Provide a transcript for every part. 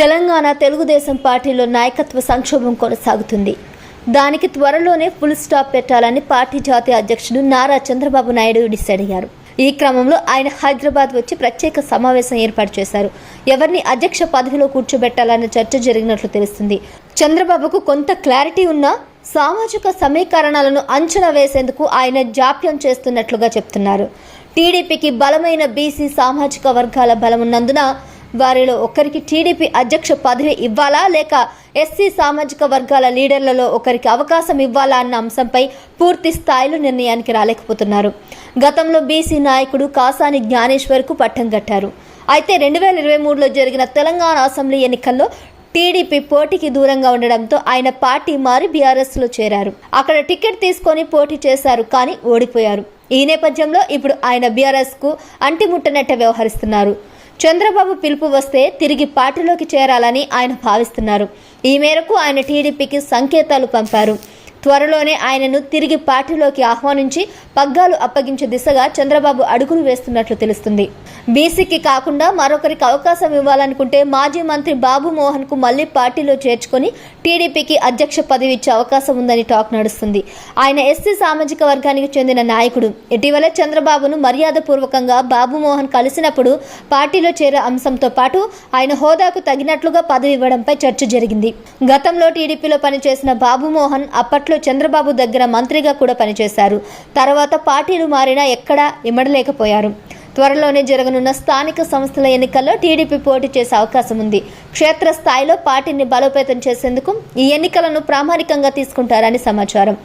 తెలంగాణ తెలుగుదేశం పార్టీలో నాయకత్వ సంక్షోభం కొనసాగుతుంది. దానికి త్వరలోనే ఫుల్ స్టాప్ పెట్టాలని పార్టీ జాతీయ అధ్యక్షుడు నారా చంద్రబాబు నాయుడు డిసైడ్ అయ్యారు. ఈ క్రమంలో ఆయన హైదరాబాద్ వచ్చి ప్రత్యేక సమావేశం ఏర్పాటు చేశారు. ఎవరిని అధ్యక్ష పదవిలో కూర్చోబెట్టాలన్న చర్చ జరిగినట్లు తెలుస్తుంది. చంద్రబాబుకు కొంత క్లారిటీ ఉన్నా సామాజిక సమీకరణాలను అంచనా వేసేందుకు ఆయన జాప్యం చేస్తున్నట్లుగా చెప్తున్నారు. టీడీపీకి బలమైన బీసీ సామాజిక వర్గాల బలం ఉన్నందున వారిలో ఒకరికి టీడీపీ అధ్యక్ష పదవి ఇవ్వాలా లేక ఎస్సీ సామాజిక వర్గాల లీడర్లలో ఒకరికి అవకాశం ఇవ్వాలా అన్న అంశంపై పూర్తి స్థాయిలో నిర్ణయానికి రాలేకపోతున్నారు. గతంలో బీసీ నాయకుడు కాసాని జ్ఞానేశ్వర్కు పట్టం కట్టారు. అయితే 2023లో జరిగిన తెలంగాణ అసెంబ్లీ ఎన్నికల్లో టీడీపీ పోటీకి దూరంగా ఉండడంతో ఆయన పార్టీ మారి బీఆర్ఎస్లో చేరారు. అక్కడ టికెట్ తీసుకొని పోటీ చేశారు, కానీ ఓడిపోయారు. ఈ నేపథ్యంలో ఇప్పుడు ఆయన బీఆర్ఎస్కు అంటిముట్టనట్టే వ్యవహరిస్తున్నారు. చంద్రబాబు పిలుపు వస్తే తిరిగి పార్టీలోకి చేరాలని ఆయన భావిస్తున్నారు. ఈ మేరకు ఆయన టీడీపీకి సంకేతాలు పంపారు. త్వరలోనే ఆయనను తిరిగి పార్టీలోకి ఆహ్వానించి పగ్గాలు అప్పగించే దిశగా చంద్రబాబు అడుగులు వేస్తున్నట్లు తెలుస్తుంది. బీసీకి కాకుండా మరొకరికి అవకాశం ఇవ్వాలనుకుంటే మాజీ మంత్రి బాబు మోహన్ కు మళ్లీ పార్టీలో చేర్చుకొని టీడీపీకి అధ్యక్ష పదవి ఇచ్చే అవకాశం ఉందని టాక్ నడుస్తుంది. ఆయన ఎస్సీ సామాజిక వర్గానికి చెందిన నాయకుడు. ఇటీవలే చంద్రబాబును మర్యాదపూర్వకంగా బాబు మోహన్ కలిసినప్పుడు పార్టీలో చేరే అంశంతో పాటు ఆయన హోదాకు తగినట్లుగా పదవి ఇవ్వడంపై చర్చ జరిగింది. గతంలో టీడీపీలో పనిచేసిన బాబు మోహన్ అప్పట్లో చంద్రబాబు దగ్గర మంత్రిగా కూడా పనిచేశారు. తర్వాత పార్టీలు మారినా ఎక్కడా ఇమ్మడలేకపోయారు. త్వరలోనే జరగనున్న స్థానిక సంస్థల ఎన్నికల్లో టీడీపీ పోటీ చేసే అవకాశం ఉంది. క్షేత్రస్థాయిలో పార్టీని బలోపేతం చేసేందుకు ఈ ఎన్నికలను ప్రామాణికంగా తీసుకుంటారని సమాచారం.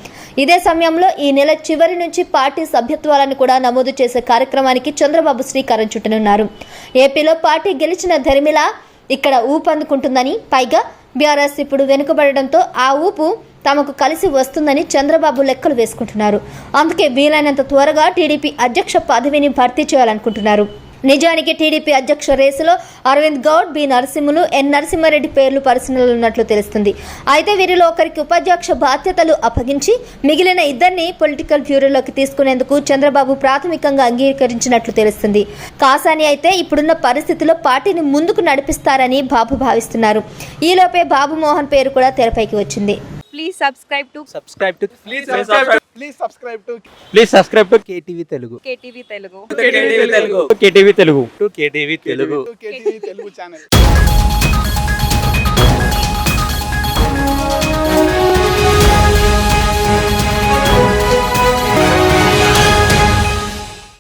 ఇదే సమయంలో ఈ నెల చివరి నుంచి పార్టీ సభ్యత్వాలను కూడా నమోదు చేసే కార్యక్రమానికి చంద్రబాబు శ్రీకారం చుట్టనున్నారు. ఏపీలో పార్టీ గెలిచిన ధర్మిలా ఇక్కడ ఊపందుకుంటుందని, పైగా బీఆర్ఎస్ ఇప్పుడు వెనుకబడడంతో ఆ ఊపు తమకు కలిసి వస్తుందని చంద్రబాబు లెక్కలు వేసుకుంటున్నారు. అందుకే వీలైనంత త్వరగా టీడీపీ అధ్యక్ష పదవిని భర్తీ చేయాలనుకుంటున్నారు. నిజానికి టీడీపీ అధ్యక్ష రేసులో అరవింద్ గౌడ్, బి నరసింహులు, ఎన్ నరసింహారెడ్డి పేర్లు పరిశీలనలో ఉన్నట్లు తెలుస్తుంది. అయితే వీరిలో ఒకరికి ఉపాధ్యక్ష బాధ్యతలు అప్పగించి మిగిలిన ఇద్దరిని పొలిటికల్ బ్యూరోలోకి తీసుకునేందుకు చంద్రబాబు ప్రాథమికంగా అంగీకరించినట్లు తెలుస్తుంది. కాసాని అయితే ఇప్పుడున్న పరిస్థితిలో పార్టీని ముందుకు నడిపిస్తారని బాబు భావిస్తున్నారు. ఈలోపే బాబు మోహన్ పేరు కూడా తెరపైకి వచ్చింది. Please subscribe to KTV Telugu. KTV Telugu. KTV Telugu channel.